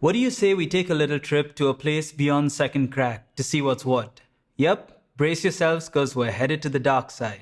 What do you say we take a little trip to a place beyond second crack to see what's what? Yep, brace yourselves because we're headed to the dark side.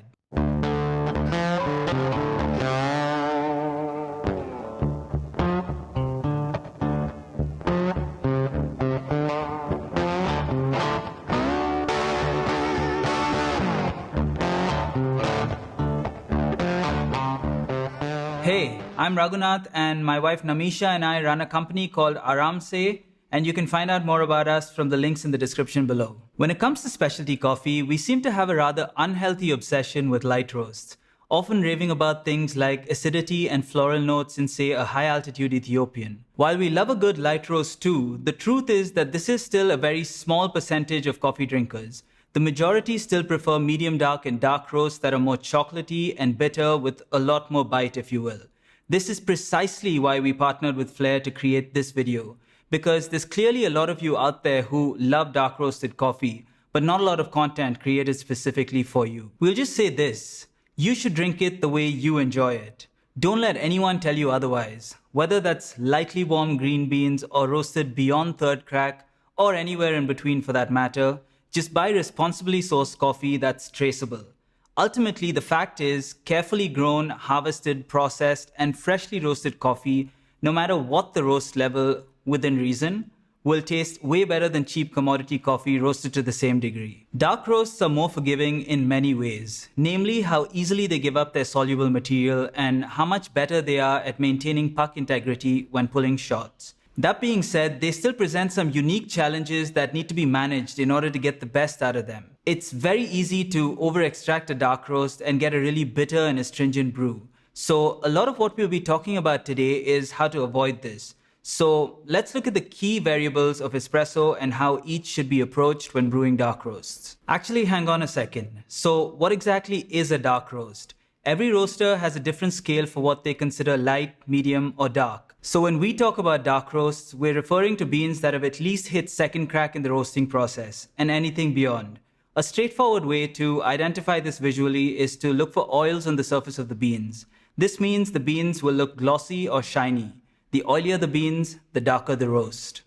Hey, I'm Raghunath and my wife Namisha and I run a company called Aram Se, and you can find out more about us from the links in the description below. When it comes to specialty coffee, we seem to have a rather unhealthy obsession with light roasts, often raving about things like acidity and floral notes in, say, a high-altitude Ethiopian. While we love a good light roast too, the truth is that this is still a very small percentage of coffee drinkers. The majority still prefer medium dark and dark roasts that are more chocolatey and bitter with a lot more bite, if you will. This is precisely why we partnered with Flair to create this video, because there's clearly a lot of you out there who love dark roasted coffee, but not a lot of content created specifically for you. We'll just say this: you should drink it the way you enjoy it. Don't let anyone tell you otherwise, whether that's lightly warm green beans or roasted beyond third crack, or anywhere in between for that matter. Just buy responsibly sourced coffee that's traceable. Ultimately, the fact is, carefully grown, harvested, processed, and freshly roasted coffee, no matter what the roast level within reason, will taste way better than cheap commodity coffee roasted to the same degree. Dark roasts are more forgiving in many ways, namely how easily they give up their soluble material and how much better they are at maintaining puck integrity when pulling shots. That being said, they still present some unique challenges that need to be managed in order to get the best out of them. It's very easy to over-extract a dark roast and get a really bitter and astringent brew. So a lot of what we'll be talking about today is how to avoid this. So let's look at the key variables of espresso and how each should be approached when brewing dark roasts. Actually, hang on a second. So what exactly is a dark roast? Every roaster has a different scale for what they consider light, medium, or dark. So when we talk about dark roasts, we're referring to beans that have at least hit second crack in the roasting process, and anything beyond. A straightforward way to identify this visually is to look for oils on the surface of the beans. This means the beans will look glossy or shiny. The oilier the beans, the darker the roast.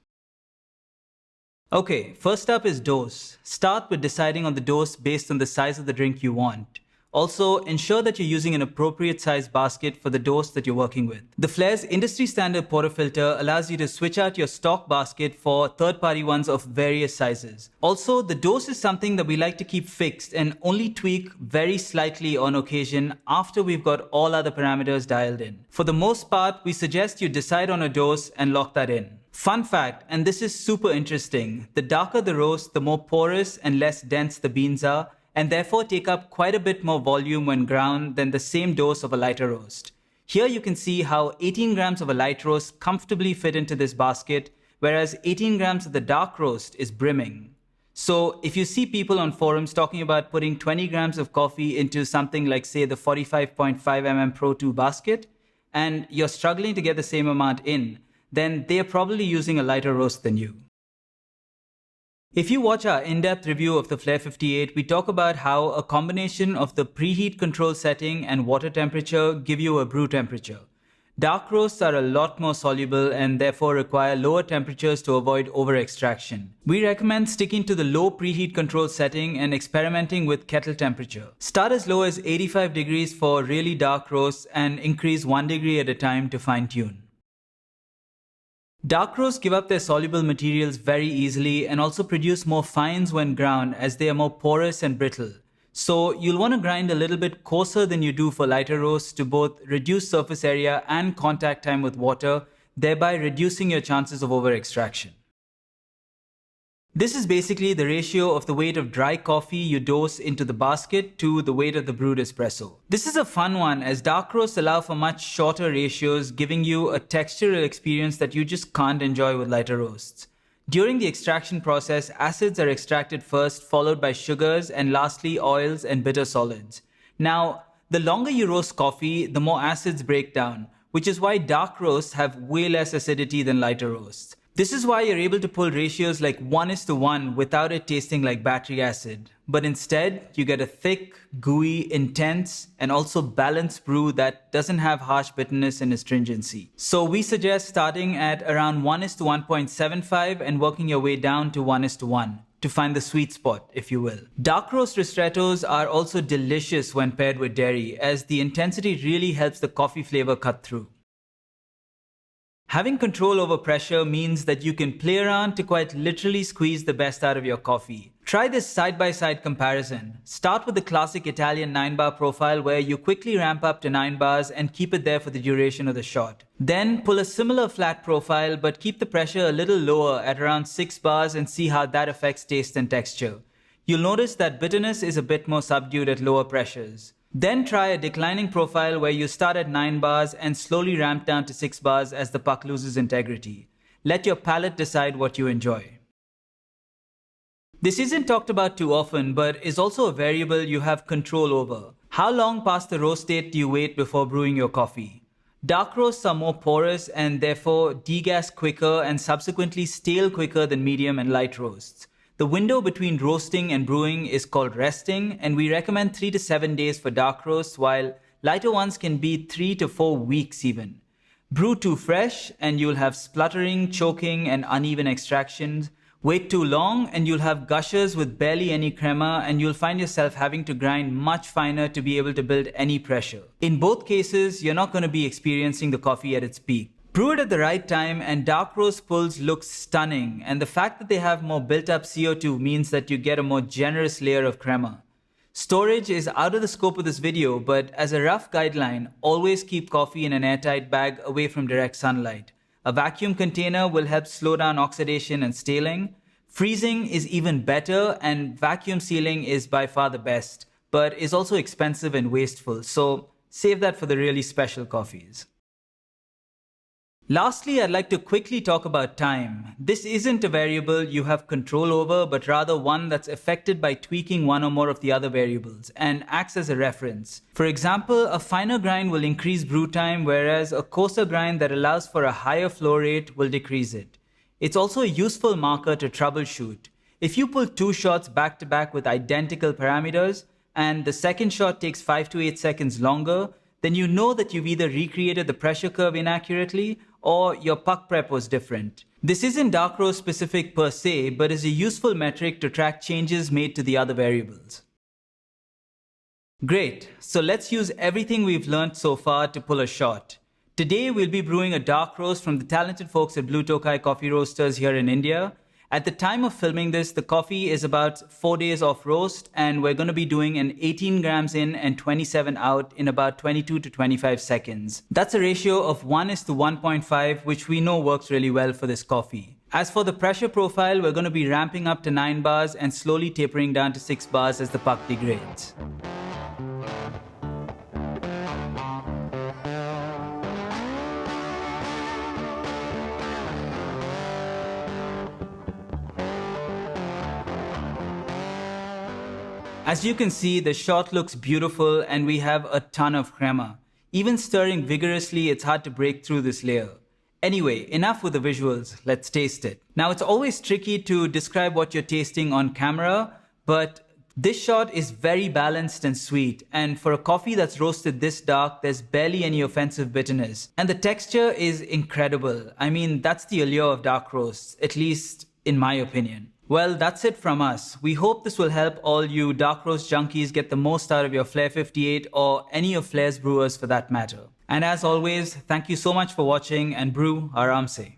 Okay, first up is dose. Start with deciding on the dose based on the size of the drink you want. Also, ensure that you're using an appropriate size basket for the dose that you're working with. The Flair's industry standard portafilter allows you to switch out your stock basket for third-party ones of various sizes. Also, the dose is something that we like to keep fixed and only tweak very slightly on occasion after we've got all other parameters dialed in. For the most part, we suggest you decide on a dose and lock that in. Fun fact, and this is super interesting, the darker the roast, the more porous and less dense the beans are, and therefore take up quite a bit more volume when ground than the same dose of a lighter roast. Here you can see how 18 grams of a light roast comfortably fit into this basket, whereas 18 grams of the dark roast is brimming. So if you see people on forums talking about putting 20 grams of coffee into something like, say, the 45.5 mm Pro 2 basket, and you're struggling to get the same amount in, then they're probably using a lighter roast than you. If you watch our in-depth review of the Flair 58, we talk about how a combination of the preheat control setting and water temperature give you a brew temperature. Dark roasts are a lot more soluble and therefore require lower temperatures to avoid over-extraction. We recommend sticking to the low preheat control setting and experimenting with kettle temperature. Start as low as 85 degrees for really dark roasts and increase 1 degree at a time to fine-tune. Dark roasts give up their soluble materials very easily and also produce more fines when ground as they are more porous and brittle. So you'll want to grind a little bit coarser than you do for lighter roasts to both reduce surface area and contact time with water, thereby reducing your chances of over-extraction. This is basically the ratio of the weight of dry coffee you dose into the basket to the weight of the brewed espresso. This is a fun one as dark roasts allow for much shorter ratios, giving you a textural experience that you just can't enjoy with lighter roasts. During the extraction process, acids are extracted first, followed by sugars, and lastly oils and bitter solids. Now, the longer you roast coffee, the more acids break down, which is why dark roasts have way less acidity than lighter roasts. This is why you're able to pull ratios like 1:1 without it tasting like battery acid. But instead, you get a thick, gooey, intense, and also balanced brew that doesn't have harsh bitterness and astringency. So we suggest starting at around 1:1.75 and working your way down to 1:1 to find the sweet spot, if you will. Dark roast ristrettos are also delicious when paired with dairy, as the intensity really helps the coffee flavor cut through. Having control over pressure means that you can play around to quite literally squeeze the best out of your coffee. Try this side-by-side comparison. Start with the classic Italian 9-bar profile where you quickly ramp up to 9 bars and keep it there for the duration of the shot. Then pull a similar flat profile but keep the pressure a little lower at around 6 bars and see how that affects taste and texture. You'll notice that bitterness is a bit more subdued at lower pressures. Then try a declining profile where you start at 9 bars and slowly ramp down to 6 bars as the puck loses integrity. Let your palate decide what you enjoy. This isn't talked about too often, but is also a variable you have control over. How long past the roast date do you wait before brewing your coffee? Dark roasts are more porous and therefore degas quicker and subsequently stale quicker than medium and light roasts. The window between roasting and brewing is called resting, and we recommend 3 to 7 days for dark roasts, while lighter ones can be 3 to 4 weeks even. Brew too fresh and you'll have spluttering, choking, and uneven extractions. Wait too long and you'll have gushers with barely any crema, and you'll find yourself having to grind much finer to be able to build any pressure. In both cases, you're not going to be experiencing the coffee at its peak. Brew it at the right time and dark roast pulls look stunning, and the fact that they have more built-up CO2 means that you get a more generous layer of crema. Storage is out of the scope of this video, but as a rough guideline, always keep coffee in an airtight bag away from direct sunlight. A vacuum container will help slow down oxidation and staling. Freezing is even better, and vacuum sealing is by far the best, but is also expensive and wasteful, so save that for the really special coffees. Lastly, I'd like to quickly talk about time. This isn't a variable you have control over, but rather one that's affected by tweaking one or more of the other variables and acts as a reference. For example, a finer grind will increase brew time, whereas a coarser grind that allows for a higher flow rate will decrease it. It's also a useful marker to troubleshoot. If you pull 2 shots back to back with identical parameters, and the second shot takes 5 to 8 seconds longer, then you know that you've either recreated the pressure curve inaccurately or your puck prep was different. This isn't dark roast specific per se, but is a useful metric to track changes made to the other variables. Great, so let's use everything we've learned so far to pull a shot. Today we'll be brewing a dark roast from the talented folks at Blue Tokai Coffee Roasters here in India. At the time of filming this, the coffee is about 4 days off roast, and we're going to be doing an 18 grams in and 27 out in about 22 to 25 seconds. That's a ratio of 1:1.5, which we know works really well for this coffee. As for the pressure profile, we're going to be ramping up to 9 bars and slowly tapering down to 6 bars as the puck degrades. As you can see, the shot looks beautiful and we have a ton of crema. Even stirring vigorously, it's hard to break through this layer. Anyway, enough with the visuals, let's taste it. Now, it's always tricky to describe what you're tasting on camera, but this shot is very balanced and sweet, and for a coffee that's roasted this dark, there's barely any offensive bitterness. And the texture is incredible. I mean, that's the allure of dark roasts, at least in my opinion. Well, that's it from us. We hope this will help all you dark roast junkies get the most out of your Flair 58 or any of Flair's brewers for that matter. And as always, thank you so much for watching, and brew Aram Se.